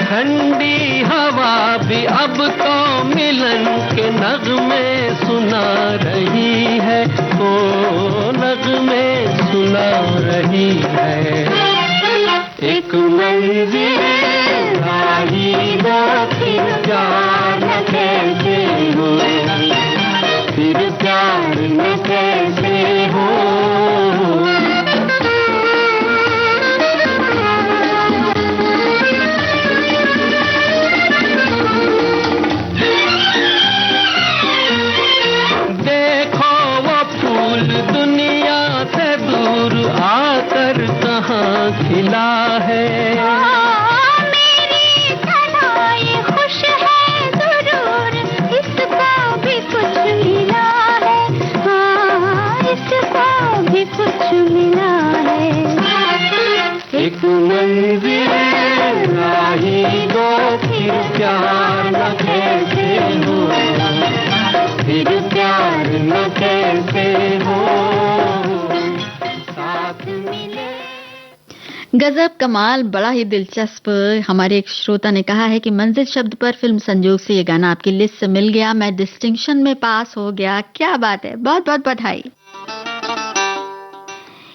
ठंडी हवा भी अब तो मिलन के नगमे सुना रही है, ओ नगमे सुना रही है। एक मंजिल राही दो फिर प्यार न कैसे हो, फिर प्यार न कैसे हो। खिला है मेरी थनाई खुश है जरूर, इसको भी कुछ मिला है, हाँ इसको भी कुछ मिला है। एक मंजिल राही दो फिर प्यार न कैसे हो, फिर प्यार न कैसे हो। साथ मिले गजब, कमाल, बड़ा ही दिलचस्प। हमारे एक श्रोता ने कहा है कि मंजिल शब्द पर फिल्म संजोग से ये गाना आपकी लिस्ट से मिल गया, मैं डिस्टिंक्शन में पास हो गया। क्या बात है, बहुत बहुत बधाई।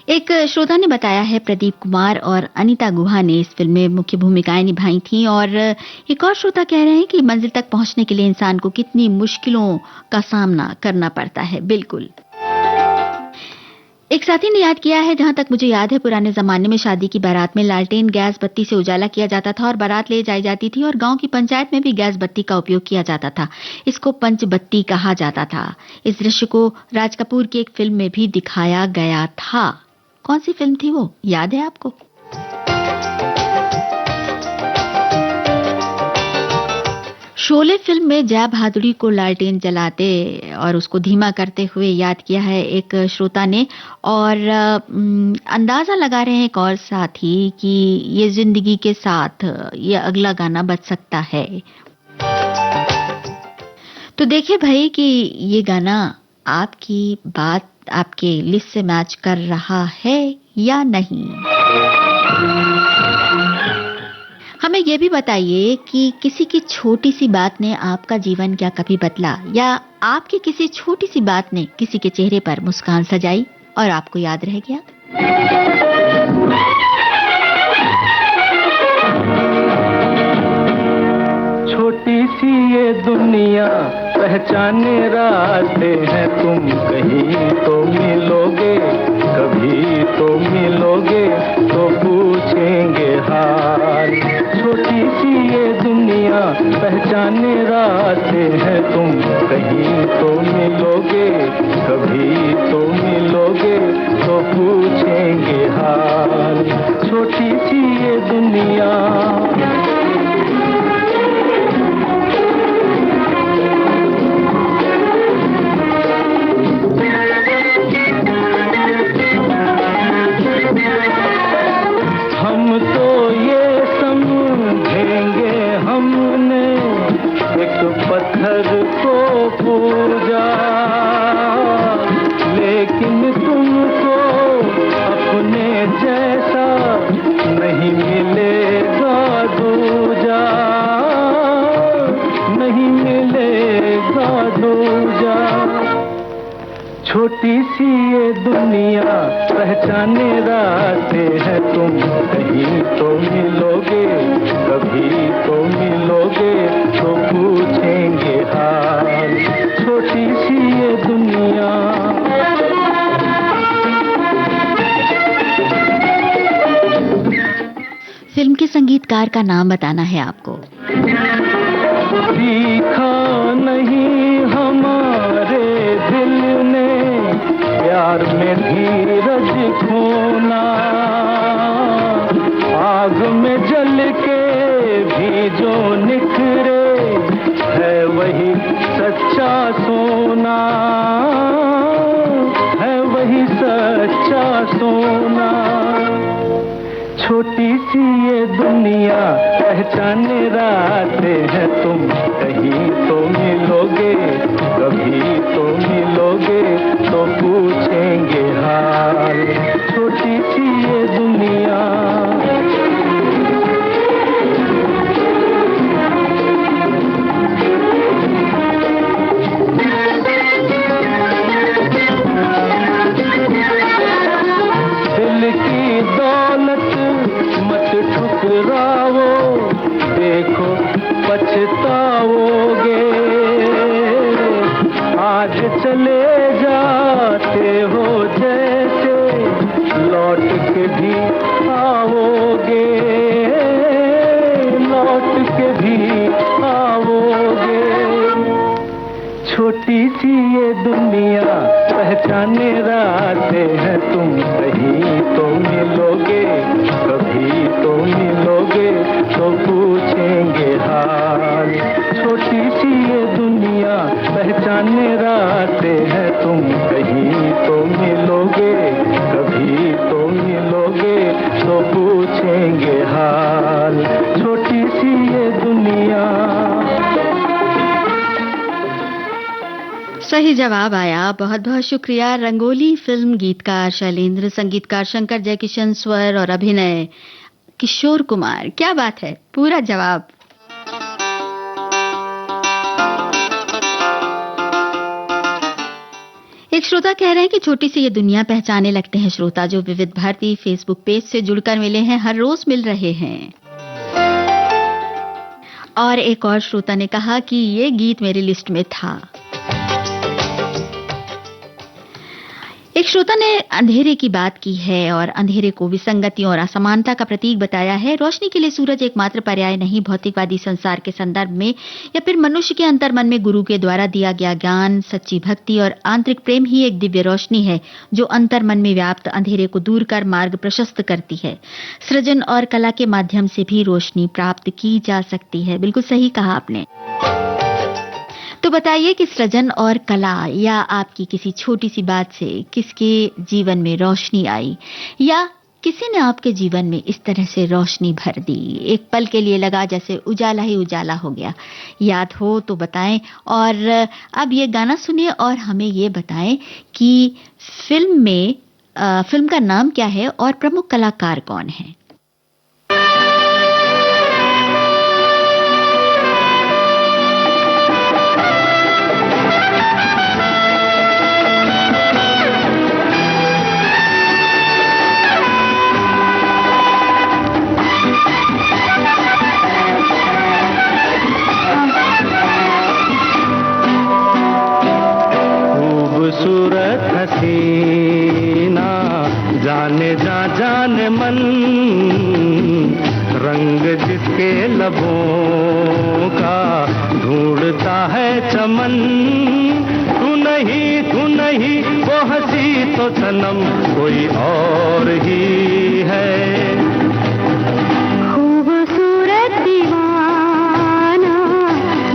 एक श्रोता ने बताया है प्रदीप कुमार और अनीता गुहा ने इस फिल्म में मुख्य भूमिकाएं निभाई थीं। और एक और श्रोता कह रहे हैं कि मंजिल तक पहुंचने के लिए इंसान को कितनी मुश्किलों का सामना करना पड़ता है। बिल्कुल। एक साथी ने याद किया है, जहां तक मुझे याद है पुराने जमाने में शादी की बारात में लालटेन गैस बत्ती से उजाला किया जाता था और बारात ले जाई जाती थी, और गांव की पंचायत में भी गैस बत्ती का उपयोग किया जाता था। इसको पंचबत्ती कहा जाता था। इस दृश्य को राज कपूर की एक फिल्म में भी दिखाया गया था। कौन सी फिल्म थी वो, याद है आपको? शोले फिल्म में जया भादुड़ी को लालटेन जलाते और उसको धीमा करते हुए याद किया है एक श्रोता ने, और अंदाजा लगा रहे हैं एक और साथी कि ये जिंदगी के साथ ये अगला गाना बज सकता है। तो देखिए भाई कि ये गाना आपकी बात आपके लिस्ट से मैच कर रहा है या नहीं। हमें यह भी बताइए कि किसी की छोटी सी बात ने आपका जीवन क्या कभी बदला, या आपकी किसी छोटी सी बात ने किसी के चेहरे पर मुस्कान सजाई और आपको याद रह गया। छोटी सी ये दुनिया पहचाने रास्ते हैं, तुम कहीं तो मिलोगे, कभी तो मिलोगे, तो पूछेंगे हाल। छोटी सी ये दुनिया पहचाने रास्ते हैं, तुम कहीं तो मिलोगे, कभी तो मिलोगे, तो पूछेंगे हाल। छोटी सी ये दुनिया पत्थर को पूजा, लेकिन तुमको अपने जैसा नहीं मिलेगा दूजा, नहीं मिलेगा दूजा। छोटी सी ये दुनिया पहचाने रास्ते हैं, तुम कहीं तो मिलोगे, कभी तो मिलोगे, तो पूछेंगे हाल। छोटी सी ये दुनिया फिल्म के संगीतकार का नाम बताना है आपको। सीखा नहीं हमारे दिल ने प्यार में धीरज खोना, आग में जल के भी जो निखरे है वही सच्चा सोना, है वही सच्चा सोना। छोटी सी ये दुनिया पहचाने रास्ते हैं, तुम कहीं तो मिलोगे, कभी तो मिलोगे, तो पूछेंगे हाल। छोटी सी ये दुनिया दिल की दौलत मत ठुकराओ, देखो पछताओगे। आज चले जाते हो जैसे लौट के भी आओगे, लौट के भी आओगे। छोटी सी ये दुनिया पहचाने रास्ते हैं, तुम कहीं तो मिलोगे, कभी तो मिलोगे, तो पूछेंगे हाल। छोटी सी ये दुनिया पहचाने रास्ते हैं, तुम कहीं तो मिलोगे, कभी तो मिलोगे, तो पूछेंगे हाल। छोटी सी ये दुनिया सही जवाब आया। बहुत बहुत शुक्रिया। रंगोली फिल्म गीतकार शैलेंद्र, संगीतकार शंकर जयकिशन, स्वर और अभिनय किशोर कुमार। क्या बात है, पूरा जवाब। एक श्रोता कह रहे हैं कि छोटी सी ये दुनिया पहचाने लगते हैं श्रोता जो विविध भारती फेसबुक पेज से जुड़कर मिले हैं, हर रोज मिल रहे हैं। और एक और श्रोता ने कहा कि ये गीत मेरी लिस्ट में था। एक श्रोता ने अंधेरे की बात की है और अंधेरे को विसंगति और असमानता का प्रतीक बताया है। रोशनी के लिए सूरज एकमात्र पर्याय नहीं, भौतिकवादी संसार के संदर्भ में या फिर मनुष्य के अंतर्मन में गुरु के द्वारा दिया गया ज्ञान, सच्ची भक्ति और आंतरिक प्रेम ही एक दिव्य रोशनी है जो अंतर्मन में व्याप्त अंधेरे को दूर कर मार्ग प्रशस्त करती है। सृजन और कला के माध्यम से भी रोशनी प्राप्त की जा सकती है। बिल्कुल सही कहा आपने। तो बताइए कि सृजन और कला या आपकी किसी छोटी सी बात से किसके जीवन में रोशनी आई, या किसी ने आपके जीवन में इस तरह से रोशनी भर दी, एक पल के लिए लगा जैसे उजाला ही उजाला हो गया। याद हो तो बताएं। और अब ये गाना सुनिए और हमें ये बताएं कि फिल्म का नाम क्या है और प्रमुख कलाकार कौन है। खूबसूरत हसीना जाने जाने मन, रंग जिसके लबों का ढूंढता है चमन। तू नहीं वो हंसी तो सनम कोई और ही है। खूबसूरत दीवाना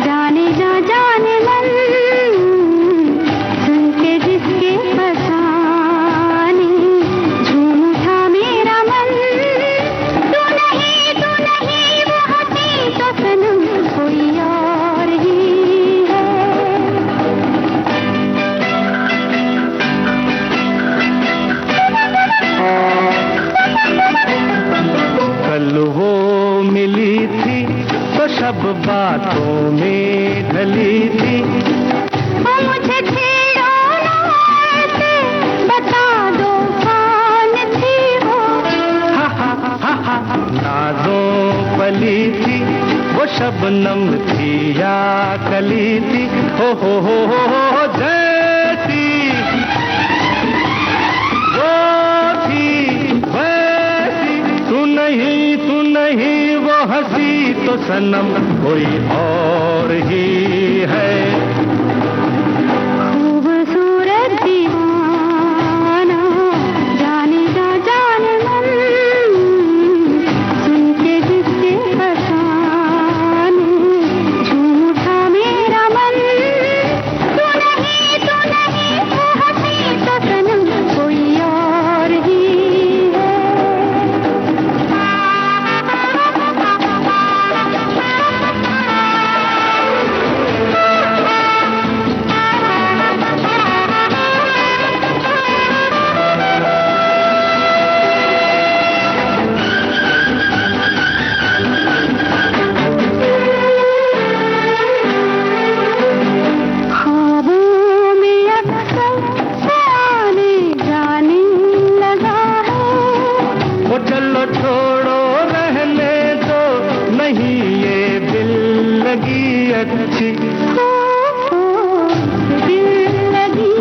जाने जाने मन, सुन के जिसके फसाने झूम उठा मेरा मन। तू नहीं वो हंसी तो सनम कोई और ही है। कल वो मिली थी तो सब बातों में ढली थी। वो मुझे छेड़ो ना ऐसे, बता दो कौन थी वो। नाजों पली थी वो शबनम थी या कली थी। हो जैसी वो थी वैसी। तू नहीं वो हंसी तो सनम कोई और ही है। खूबसूरत दीवाना जाने मन, सुन के जिसके फसाने झूम उठा मेरा मन। तू नहीं वो हंसी तो सनम कोई और ही है। ख्वाबों में अक्सर आने जाने लगा है। वो चलो छोड़ो रहने दो, नहीं ये दिल लगी अच्छी। दिल लगी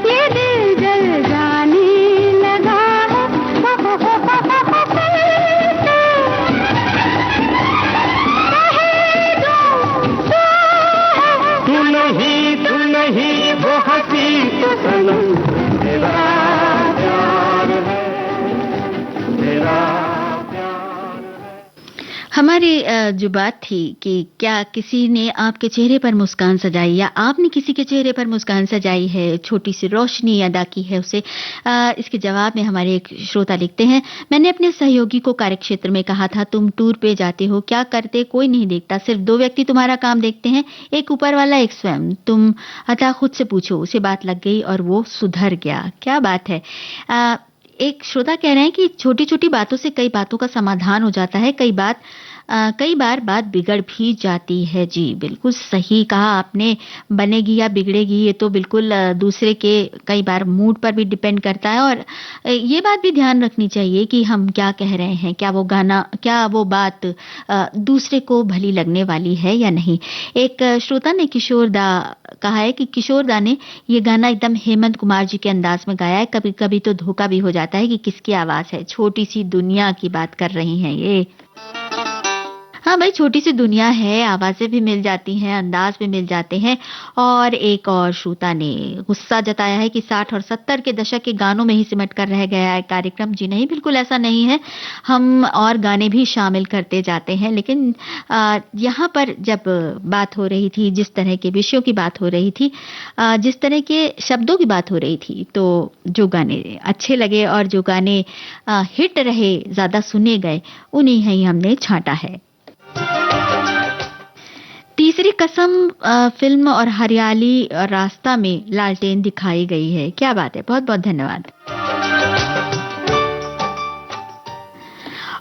ये दिल जल जाने लगा है। तू नहीं वो हंसी तो सनम तेरा प्यार है, तेरा प्यार। हमारी जो बात थी कि क्या किसी ने आपके चेहरे पर मुस्कान सजाई या आपने किसी के चेहरे पर मुस्कान सजाई है, छोटी सी रोशनी अदा की है उसे, इसके जवाब में हमारे एक श्रोता लिखते हैं, मैंने अपने सहयोगी को कार्यक्षेत्र में कहा था तुम टूर पे जाते हो, क्या करते कोई नहीं देखता, सिर्फ 2 व्यक्ति तुम्हारा काम देखते हैं, एक ऊपर वाला एक स्वयं, तुम अतः खुद से पूछो। उसे बात लग गई और वो सुधर गया। क्या बात है। एक श्रोता कह रहे हैं कि छोटी छोटी बातों से कई बातों का समाधान हो जाता है, कई बार बात बिगड़ भी जाती है। जी बिल्कुल सही कहा आपने। बनेगी या बिगड़ेगी ये तो बिल्कुल दूसरे के कई बार मूड पर भी डिपेंड करता है, और ये बात भी ध्यान रखनी चाहिए कि हम क्या कह रहे हैं, क्या वो बात दूसरे को भली लगने वाली है या नहीं। एक श्रोता ने कहा है कि किशोर दा ने ये गाना एकदम हेमंत कुमार जी के अंदाज में गाया है। कभी कभी तो धोखा भी हो जाता है कि किसकी आवाज है, छोटी सी दुनिया की बात कर रही हैं ये। हाँ भाई, छोटी सी दुनिया है, आवाजें भी मिल जाती हैं, अंदाज भी मिल जाते हैं। और एक और श्रोता ने गुस्सा जताया है कि 60 और 70 के दशक के गानों में ही सिमट कर रह गया है कार्यक्रम। जी नहीं, बिल्कुल ऐसा नहीं है, हम और गाने भी शामिल करते जाते हैं। लेकिन यहाँ पर जब बात हो रही थी, जिस तरह के विषयों की बात हो रही थी, जिस तरह के शब्दों की बात हो रही थी, तो जो गाने अच्छे लगे और जो गाने हिट रहे, ज्यादा सुने गए, उन्हीं ही हमने छांटा है। तीसरी कसम फिल्म और हरियाली और रास्ता में लालटेन दिखाई गई है। क्या बात है, बहुत बहुत धन्यवाद।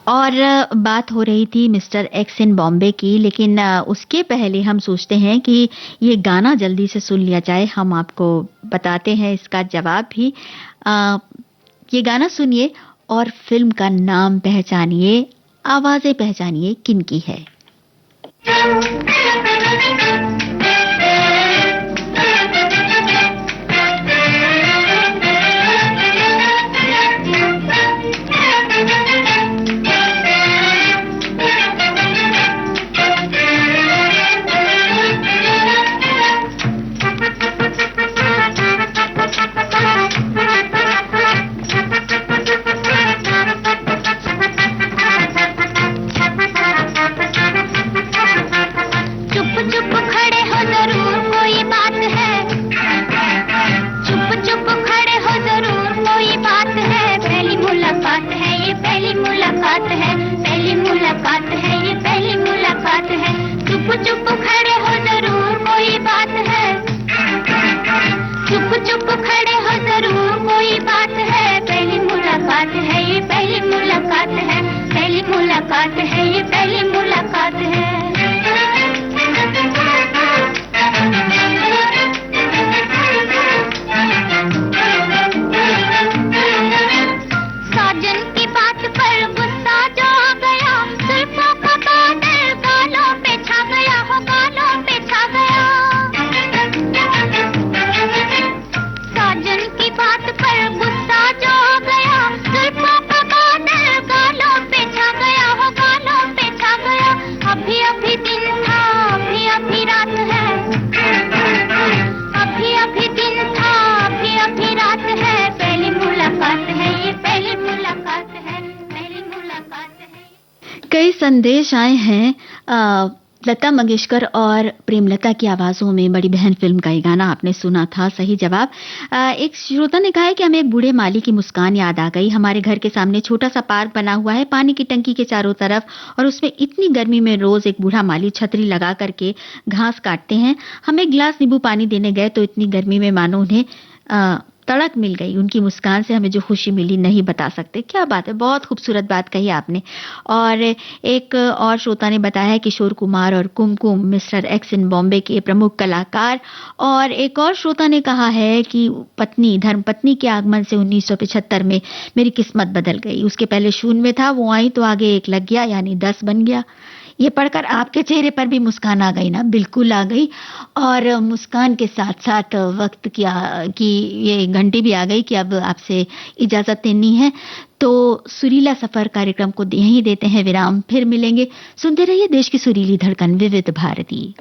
और बात हो रही थी मिस्टर एक्स इन बॉम्बे की, लेकिन उसके पहले हम सोचते हैं कि ये गाना जल्दी से सुन लिया जाए। हम आपको बताते हैं इसका जवाब भी। ये गाना सुनिए और फिल्म का नाम पहचानिए, आवाजें पहचानिए किनकी है। कई संदेश आए हैं। लता मंगेशकर और प्रेमलता की आवाजों में बड़ी बहन फिल्म का ये गाना आपने सुना था। सही जवाब। एक श्रोता ने कहा है कि हमें एक बूढ़े माली की मुस्कान याद आ गई। हमारे घर के सामने छोटा सा पार्क बना हुआ है, पानी की टंकी के चारों तरफ, और उसमें इतनी गर्मी में रोज एक बूढ़ा माली छतरी लगा करके घास काटते हैं। हम एक गिलास नींबू पानी देने गए तो इतनी गर्मी में मानो उन्हें तड़क मिल गई। उनकी मुस्कान से हमें जो खुशी मिली नहीं बता सकते। क्या बात है, बहुत खूबसूरत बात कही आपने। और एक और श्रोता ने बताया है किशोर कुमार और कुमकुम मिस्टर एक्स इन बॉम्बे के प्रमुख कलाकार। और एक और श्रोता ने कहा है कि धर्मपत्नी के आगमन से 1975 में मेरी किस्मत बदल गई। उसके पहले 0 में था, वो आई तो आगे 1 लग गया, यानी 10 बन गया। ये पढ़कर आपके चेहरे पर भी मुस्कान आ गई ना? बिल्कुल आ गई। और मुस्कान के साथ साथ वक्त की ये घंटी भी आ गई कि अब आपसे इजाजत लेनी है। तो सुरीला सफर कार्यक्रम को यहीं देते हैं विराम, फिर मिलेंगे। सुनते रहिए देश की सुरीली धड़कन विविध भारती।